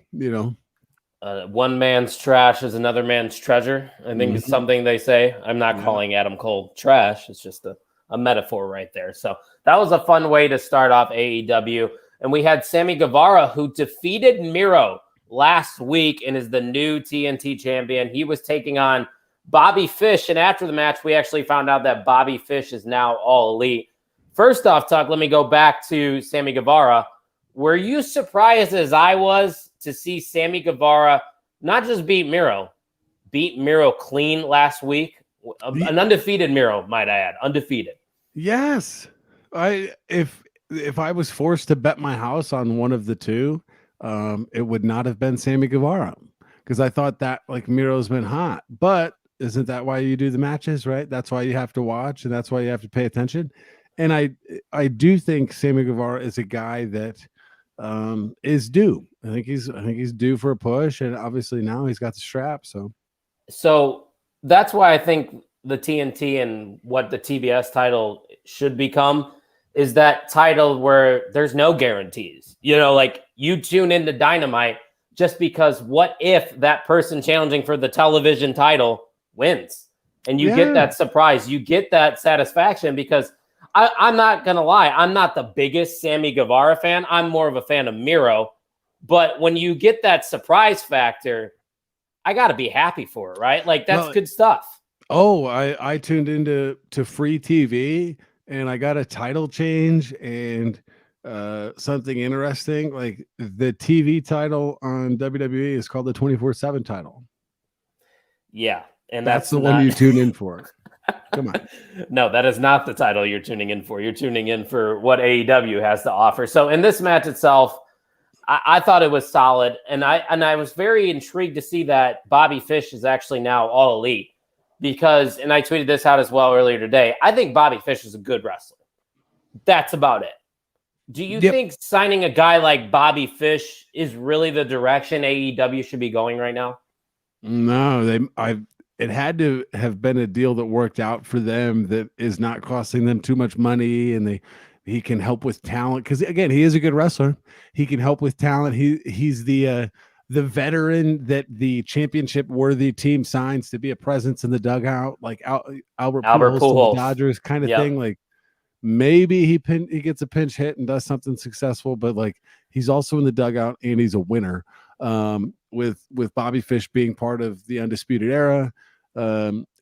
One man's trash is another man's treasure. I think it's something they say. I'm not calling Adam Cole trash. It's just a metaphor right there. So that was a fun way to start off AEW. And we had Sammy Guevara, who defeated Miro last week and is the new TNT champion. He was taking on Bobby Fish, and after the match, we actually found out that Bobby Fish is now All Elite. First off, Tuck, let me go back to Sammy Guevara. Were you surprised as I was to see Sammy Guevara not just beat Miro clean last week? An undefeated Miro, might I add. Undefeated. Yes. If I was forced to bet my house on one of the two, it would not have been Sammy Guevara, because I thought that, like, Miro's been hot. But isn't that why you do the matches, right? That's why you have to watch, and that's why you have to pay attention. And I do think Sammy Guevara is a guy that is due. I think he's due for a push, and obviously now he's got the strap. So that's why I think the TNT and what the TBS title should become is that title where there's no guarantees. You know, like you tune into Dynamite just because what if that person challenging for the television title wins? And you get that surprise. You get that satisfaction because I'm not going to lie. I'm not the biggest Sammy Guevara fan. I'm more of a fan of Miro. But when you get that surprise factor, I got to be happy for it, right? Like that's good stuff. Oh, I tuned into free TV and I got a title change and something interesting. Like the TV title on WWE is called the 24/7 title. Yeah. And that's the one you tune in for. Come on. No, that is not the title you're tuning in for. You're tuning in for what AEW has to offer. So in this match itself, I thought it was solid. And I was very intrigued to see that Bobby Fish is actually now All Elite because, and I tweeted this out as well earlier today, I think Bobby Fish is a good wrestler. That's about it. Do you think signing a guy like Bobby Fish is really the direction AEW should be going right now? No, it had to have been a deal that worked out for them that is not costing them too much money, and he can help with talent because again, he is a good wrestler. He can help with talent. He's the veteran that the championship worthy team signs to be a presence in the dugout, like Albert Pujols to the Dodgers kind of thing. Like maybe he gets a pinch hit and does something successful, but like he's also in the dugout and he's a winner. With Bobby Fish being part of the Undisputed Era.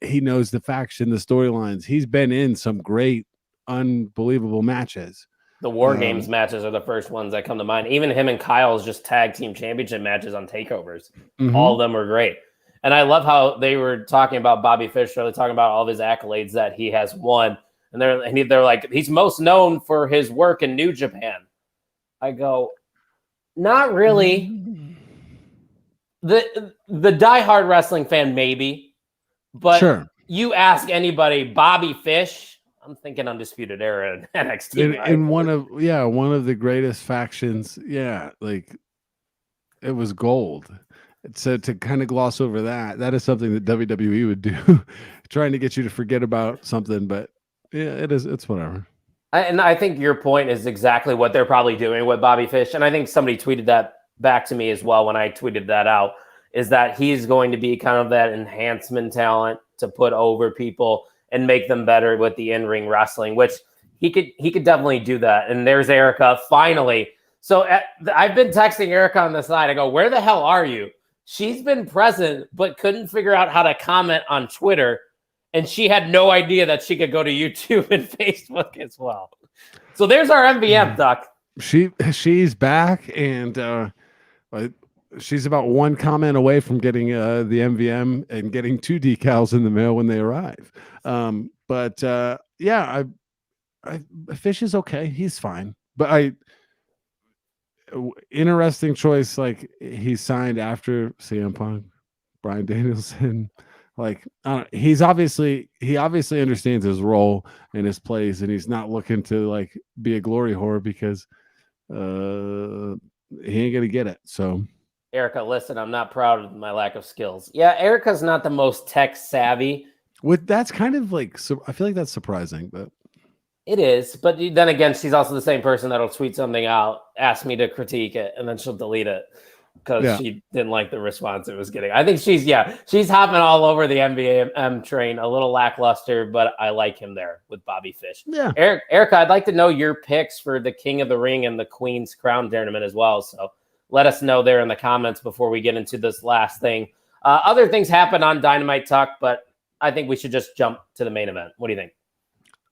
He knows the faction, the storylines. He's been in some great, unbelievable matches. The War Games matches are the first ones that come to mind. Even him and Kyle's just tag team championship matches on takeovers. All of them were great. And I love how they were talking about Bobby Fish, really talking about all of his accolades that he has won. And they're like, he's most known for his work in New Japan. I go, not really. The diehard wrestling fan, maybe. But you ask anybody, Bobby Fish, I'm thinking Undisputed Era and NXT. In one of the greatest factions. Yeah, like it was gold. So to kind of gloss over that is something that WWE would do, trying to get you to forget about something. But yeah, it's whatever. And I think your point is exactly what they're probably doing with Bobby Fish. And I think somebody tweeted that back to me as well when I tweeted that out. Is that he's going to be kind of that enhancement talent to put over people and make them better with the in-ring wrestling, which he could definitely do that. And there's Erica finally. So I've been texting Erica on the side. I go, where the hell are you? She's been present, but couldn't figure out how to comment on Twitter. And she had no idea that she could go to YouTube and Facebook as well. So there's our MVM, Duck. She's back and she's about one comment away from getting the MVM and getting 2 decals in the mail when they arrive. Fish is okay. He's fine. But interesting choice. Like he signed after CM Punk, Bryan Danielson. Like he obviously understands his role and his place, and he's not looking to like be a glory whore because he ain't gonna get it. So. Erica, listen, I'm not proud of my lack of skills. Yeah, Erica's not the most tech savvy. That's kind of like, so I feel like that's surprising, but it is. But then again, she's also the same person that'll tweet something out, ask me to critique it, and then she'll delete it because she didn't like the response it was getting. I think she's hopping all over the MVM train, a little lackluster, but I like him there with Bobby Fish. Yeah. Erica, I'd like to know your picks for the King of the Ring and the Queen's Crown tournament as well. So let us know there in the comments before we get into this last thing. Other things happen on Dynamite Tuck, but I think we should just jump to the main event. What do you think?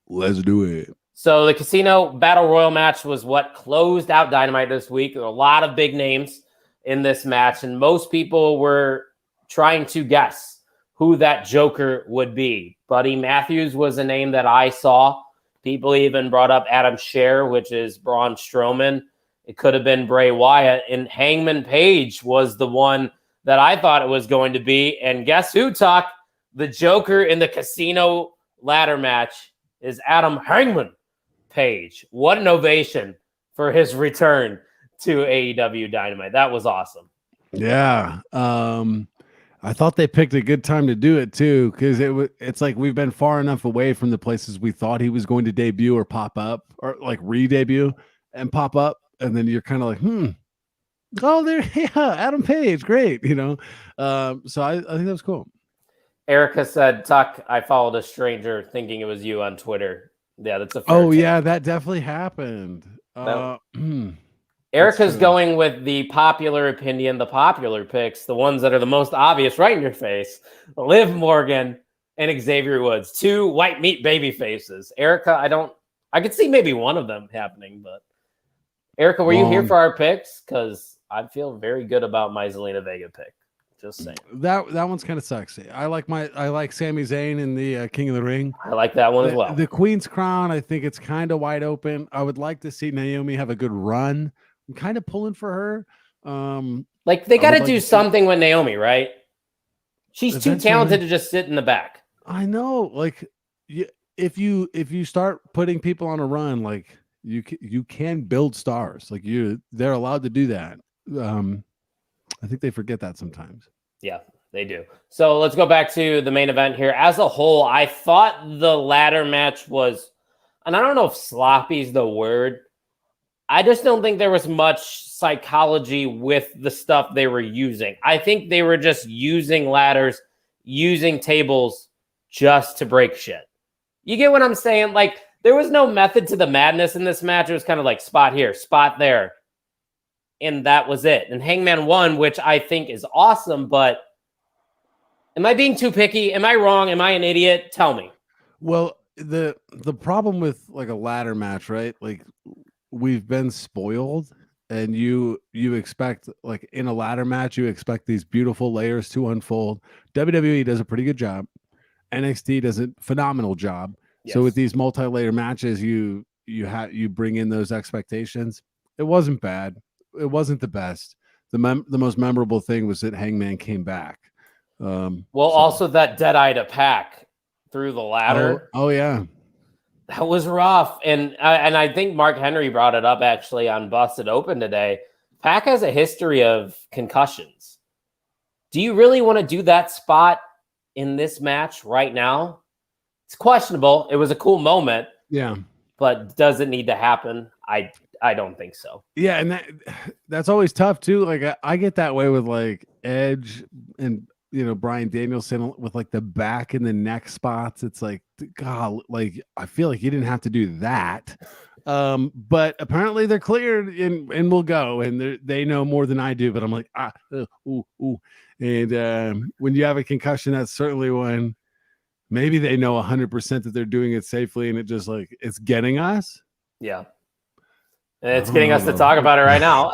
Let's do it. So the Casino Battle Royal match was what closed out Dynamite this week. There were a lot of big names in this match, and most people were trying to guess who that Joker would be. Buddy Matthews was a name that I saw. People even brought up Adam Scherr, which is Braun Strowman. It could have been Bray Wyatt, and Hangman Page was the one that I thought it was going to be. And guess who, Tuck? The Joker in the Casino ladder match is Adam Hangman Page. What an ovation for his return to AEW Dynamite. That was awesome. Yeah. I thought they picked a good time to do it too, because it's like we've been far enough away from the places we thought he was going to debut or pop up or like re-debut and pop up, and then you're kind of like, oh, there, yeah, Adam Page, great, So I think that was cool. Erica said, "Tuck, I followed a stranger thinking it was you on Twitter." Yeah, that's a fair take. Yeah, that definitely happened. Erica's going with the popular opinion, the popular picks, the ones that are the most obvious right in your face. Liv Morgan and Xavier Woods, 2 white meat baby faces. Erica, I could see maybe one of them happening, but Erica, were you here for our picks? Because I feel very good about my Zelena Vega pick. Just saying. That one's kind of sexy. I like Sami Zayn in the King of the Ring. I like that one as well. The Queen's Crown, I think it's kind of wide open. I would like to see Naomi have a good run. I'm kind of pulling for her. They got to do something with Naomi, right? She's too talented to just sit in the back. I know. Like, if you start putting people on a run, like you can build stars. Like they're allowed to do that. I think they forget that sometimes. Yeah, they do. So let's go back to the main event here. As a whole, I thought the ladder match was, and I don't know if sloppy is the word. I just don't think there was much psychology with the stuff they were using. I think they were just using ladders, using tables just to break shit. You get what I'm saying? Like, there was no method to the madness in this match. It was kind of like spot here, spot there. And that was it. And Hangman won, which I think is awesome, but am I being too picky? Am I wrong? Am I an idiot? Tell me. Well, the problem with like a ladder match, right? Like, we've been spoiled, and you expect, like, in a ladder match, you expect these beautiful layers to unfold. WWE does a pretty good job. NXT does a phenomenal job. Yes. So with these multi-layer matches, you bring in those expectations. It wasn't bad. It wasn't the best. The most memorable thing was that Hangman came back. Also that Deadeye to Pac through the ladder. Oh yeah. That was rough. And I think Mark Henry brought it up actually on Busted Open today. Pac has a history of concussions. Do you really want to do that spot in this match right now? It's questionable. It was a cool moment. Yeah. But does it need to happen? I don't think so. Yeah, and that's always tough too. Like I get that way with like Edge and Bryan Danielson with like the back and the neck spots. It's like, God, like I feel like you didn't have to do that. But apparently they're cleared and we'll go, and they know more than I do. But I'm like, ooh. And when you have a concussion, that's certainly when maybe they know 100% that they're doing it safely, and it just like it's getting us. Yeah. And it's getting us to talk about it right now.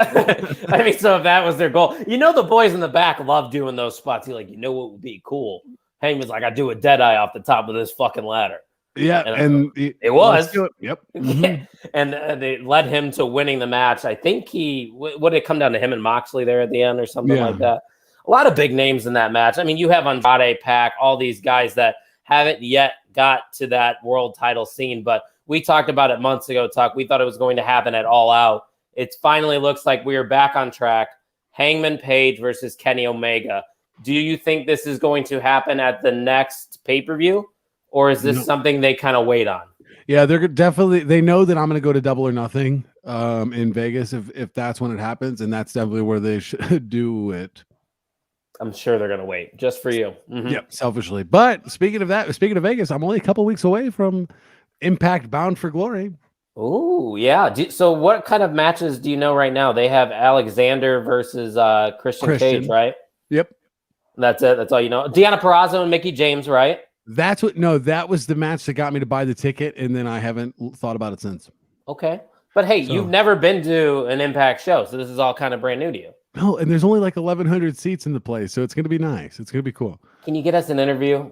I mean, so if that was their goal, the boys in the back love doing those spots. You're like, what would be cool? Hangman's like, I do a Deadeye off the top of this fucking ladder. Yeah, and it was. Yep. Mm-hmm. And they led him to winning the match. I think would it come down to him and Moxley there at the end or something like that? A lot of big names in that match. I mean, you have Andrade, Pac, all these guys that haven't yet got to that world title scene, but we talked about it months ago, Tuck. We thought it was going to happen at All Out. It finally looks like we are back on track. Hangman Page versus Kenny Omega. Do you think this is going to happen at the next pay-per-view? Or is this something they kind of wait on? Yeah, they're definitely, they know that I'm going to go to Double or Nothing in Vegas if that's when it happens. And that's definitely where they should do it. I'm sure they're going to wait just for you. Mm-hmm. Yep, selfishly. But speaking of Vegas, I'm only a couple weeks away from Impact Bound for Glory. Oh, yeah. So what kind of matches do you know right now? They have Alexander versus Christian Cage, right? Yep. That's it. That's all you know. Deonna Purrazzo and Mickie James, right? That was the match that got me to buy the ticket, and then I haven't thought about it since. Okay. But hey, you've never been to an Impact show, so this is all kind of brand new to you. No, and there's only like 1,100 seats in the place, so it's going to be nice. It's going to be cool. Can you get us an interview?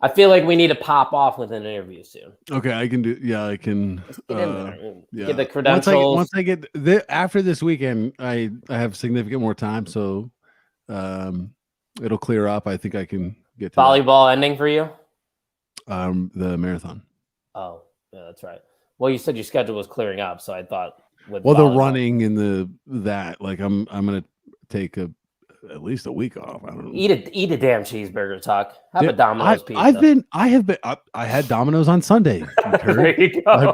I feel like we need to pop off with an interview soon. Okay, I can do. Yeah, I can. Get the credentials. Once I get after this weekend, I have significant more time, so it'll clear up. I think I can get to volleyball ending for you. The marathon. Oh, yeah, that's right. Well, you said your schedule was clearing up, so I thought with the running and that, like I'm gonna take a at least a week off. I don't know. Eat a damn cheeseburger, Tuck. Have Yeah, a Domino's pizza. I had Domino's on Sunday. There you go.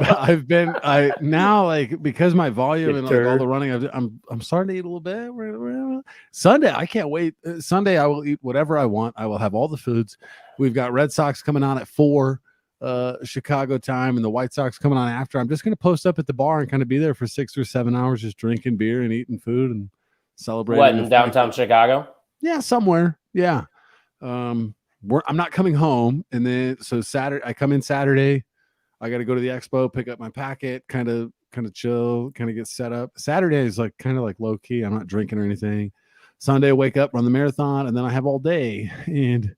Now like because my volume and like all the running, I'm starting to eat a little bit. Sunday, I can't wait. Sunday, I will eat whatever I want. I will have all the foods. We've got Red Sox coming on at 4 Chicago time, and the White Sox coming on after. I'm just going to post up at the bar and kind of be there for 6 or 7 hours, just drinking beer and eating food and celebrating. What, in downtown Chicago? Yeah, somewhere. Yeah. I'm not coming home, and then so Saturday I come in Saturday. I got to go to the expo, pick up my packet, kind of chill, kind of get set up. Saturday is like kind of like low key. I'm not drinking or anything. Sunday, I wake up, run the marathon, and then I have all day. And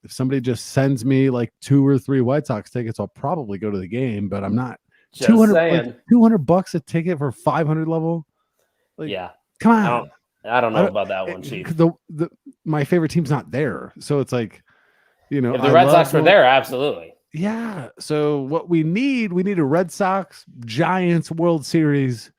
if somebody just sends me like 2 or 3 White Sox tickets, I'll probably go to the game, but I'm not. Just 200 saying. like $200 a ticket for 500 level. Like, Yeah. Come on. I don't know about that one, Chief. My favorite team's not there. So it's like, if the Red Sox were there, absolutely. Yeah. So what we need a Red Sox Giants World Series.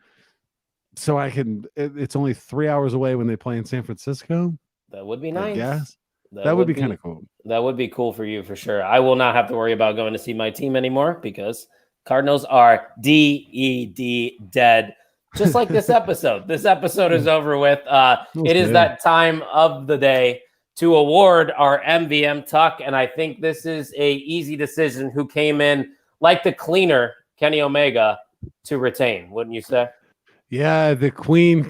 So it's only 3 hours away when they play in San Francisco. That would be nice. Yes. That would be kind of cool. That would be cool for you for sure. I will not have to worry about going to see my team anymore because Cardinals are DED dead. Just like this episode. This episode is over with. It is that time of the day to award our MVM Tuck, and I think this is a easy decision who came in like the cleaner, Kenny Omega, to retain, wouldn't you say? Yeah, the queen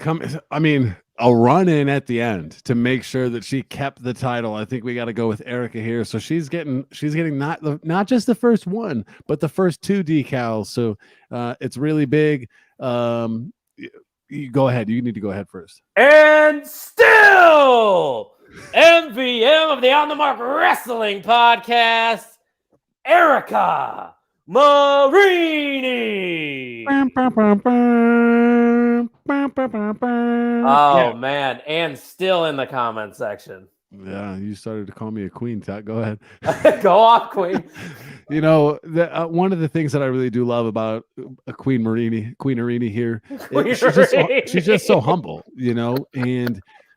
a run in at the end to make sure that she kept the title. I think we got to go with Erica here. So she's getting not just the first one, but the first 2 decals. So it's really big. You go ahead. You need to go ahead first. And still MVM of the On the Mark Wrestling Podcast, Erica Marini. Oh, man. And still in the comment section. Yeah, you started to call me a queen, Tuck. Go ahead. Go off, queen. One of the things that I really do love about Queen Marini here, she's just so humble,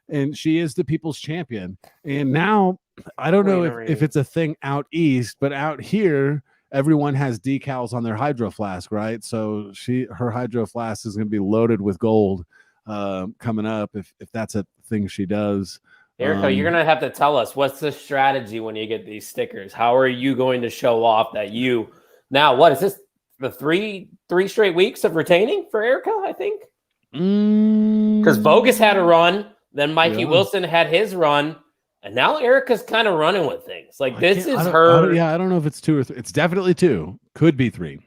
and she is the people's champion. And now I don't know if it's a thing out east, but out here, everyone has decals on their hydro flask, right? So her hydro flask is going to be loaded with gold coming up if that's a thing she does. Erica, you're going to have to tell us what's the strategy when you get these stickers. How are you going to show off that you now? What is this? The three straight weeks of retaining for Erica? I think because Bogus had a run, then Mikey Wilson had his run, and now Erica's kind of running with things. Like this is her. I don't know if it's 2 or 3. It's definitely 2. Could be 3.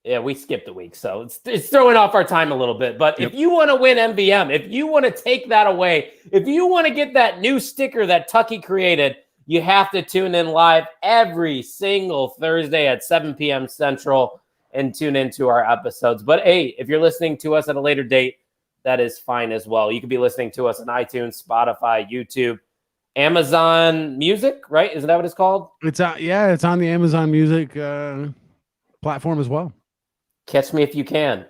Yeah, we skipped a week, so it's throwing off our time a little bit. But if you want to win MVM, if you want to take that away, if you want to get that new sticker that Tucky created, you have to tune in live every single Thursday at 7 p.m. Central and tune into our episodes. But hey, if you're listening to us at a later date, that is fine as well. You could be listening to us on iTunes, Spotify, YouTube, Amazon Music, right? Isn't that what it's called? It's on the Amazon Music platform as well. Catch me if you can,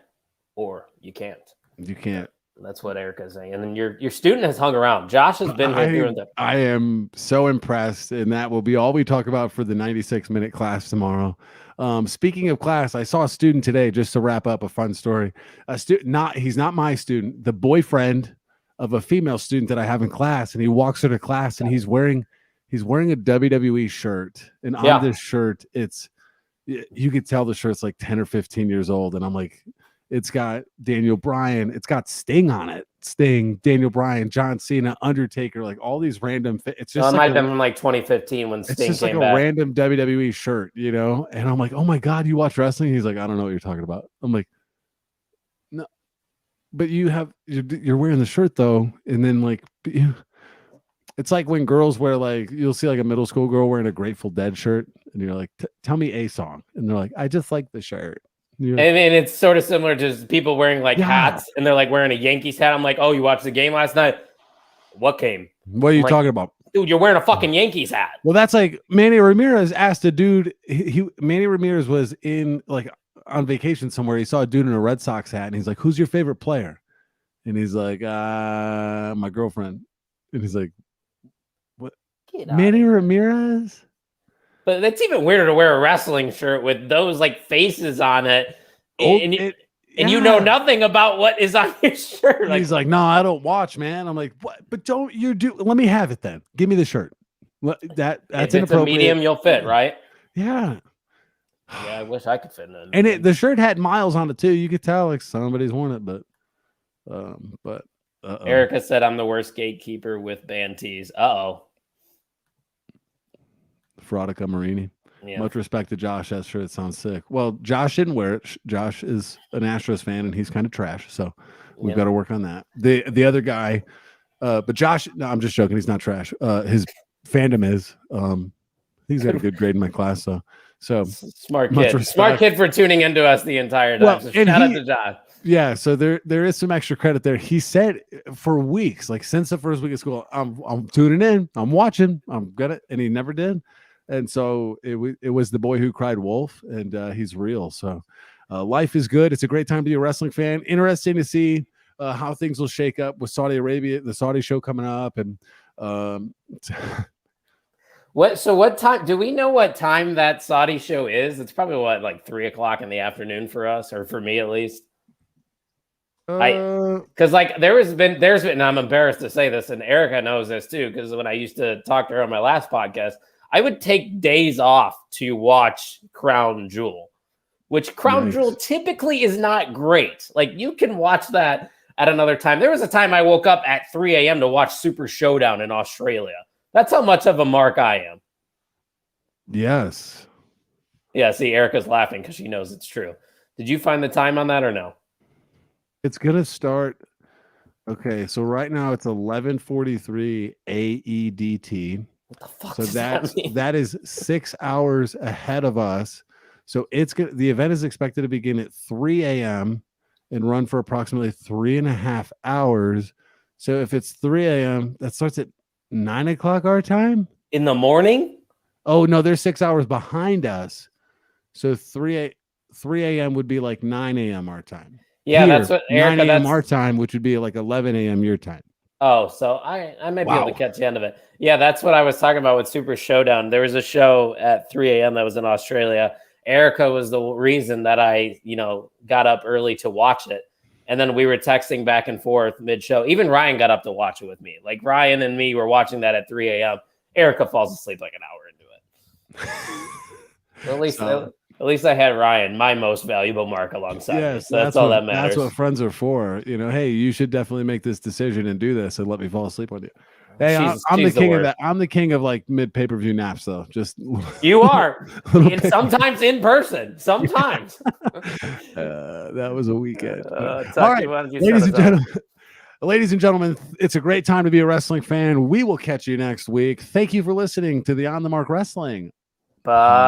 or you can't. You can't. That's what Erica's saying. And then your student has hung around. Josh has been here doing that. I am so impressed, and that will be all we talk about for the 96-minute class tomorrow. Speaking of class, I saw a student today, just to wrap up a fun story. He's not my student, the boyfriend of a female student that I have in class, and he walks her to class, and he's wearing a WWE shirt, and on this shirt, you could tell the shirt's like 10 or 15 years old. And I'm like, it's got Daniel Bryan. It's got Sting on it. Sting, Daniel Bryan, John Cena, Undertaker, like all these random. It's just might have been from like 2015 when Sting came back. It's just like a random WWE shirt, And I'm like, oh my God, you watch wrestling? He's like, I don't know what you're talking about. I'm like, no, but you're wearing the shirt though. And then like, it's like when girls wear you'll see like a middle school girl wearing a Grateful Dead shirt, and you're like, tell me a song, and they're like, I just like the shirt. And it's sort of similar to people wearing hats, and they're like wearing a Yankees hat. I'm like, oh, you watched the game last night? What game? What are you talking about? Dude, you're wearing a fucking Yankees hat. Well, that's like Manny Ramirez asked a dude. Manny Ramirez was in on vacation somewhere. He saw a dude in a Red Sox hat, and he's like, who's your favorite player? And he's like, my girlfriend. And he's like, what? Get out Manny of here. Ramirez? But it's even weirder to wear a wrestling shirt with those like faces on it. Oh, And you know yeah. nothing about what is on your shirt. He's like, no, I don't watch, man. I'm like, what? But don't you do? Let me have it then. Give me the shirt. That's if it's inappropriate. a medium, you'll fit, right? Yeah. Yeah, I wish I could fit in it. And the shirt had miles on it too. You could tell like somebody's worn it, but Erica said I'm the worst gatekeeper with band tees. Fraudica Marini. Yeah. Much respect to Josh. That shirt sounds sick. Well, Josh didn't wear it. Josh is an Astros fan and he's kind of trash. So we've got to work on that. The other guy, but Josh, no, I'm just joking. He's not trash. His fandom is. He's got a good grade in my class. So smart kid. Smart kid for tuning into us the entire time. Well, so shout out to Josh. Yeah, so there is some extra credit there. He said for weeks, like since the first week of school, I'm tuning in, I'm watching, I'm gonna, and he never did. And so it was the boy who cried wolf, and he's real. So life is good. It's a great time to be a wrestling fan. Interesting to see how things will shake up with Saudi Arabia, the Saudi show coming up, and what time do we know what time that Saudi show is? It's probably like 3:00 in the afternoon for us, or for me at least. Because like there's been, and I'm embarrassed to say this, and Erica knows this too, because when I used to talk to her on my last podcast, I would take days off to watch Crown Jewel, which Crown Jewel typically is not great. Like you can watch that at another time. There was a time I woke up at 3 a.m. to watch Super Showdown in Australia. That's how much of a mark I am. Yes. Yeah, see, Erica's laughing because she knows it's true. Did you find the time on that or no? It's gonna start. Okay, so right now it's 11:43 AEDT. What the fuck? So does that mean? that is 6 hours ahead of us. So the event is expected to begin at 3 a.m. and run for approximately 3.5 hours. So if it's 3 a.m., that starts at 9 o'clock our time In the morning? Oh no, they're 6 hours behind us. So 3 a.m. would be like 9 a.m. our time. Yeah, Here, that's what Erica, 9 a.m. our time, which would be like 11 a.m. your time. Oh, so I might be able to catch the end of it. Yeah, that's what I was talking about with Super Showdown. There was a show at 3 a.m. that was in Australia. Erica was the reason that I, got up early to watch it. And then we were texting back and forth mid-show. Even Ryan got up to watch it with me. Like Ryan and me were watching that at 3 a.m. Erica falls asleep like an hour into it. So at least I had Ryan, my most valuable mark, alongside me. So that's all that matters. That's what friends are for. Hey, you should definitely make this decision and do this and let me fall asleep on you. Hey, I'm the king of that. I'm the king of like mid pay-per-view naps, though. Just you are, and sometimes in person. Sometimes that was a weekend. All right, ladies and gentlemen, it's a great time to be a wrestling fan. We will catch you next week. Thank you for listening to the On the Mark Wrestling. Bye.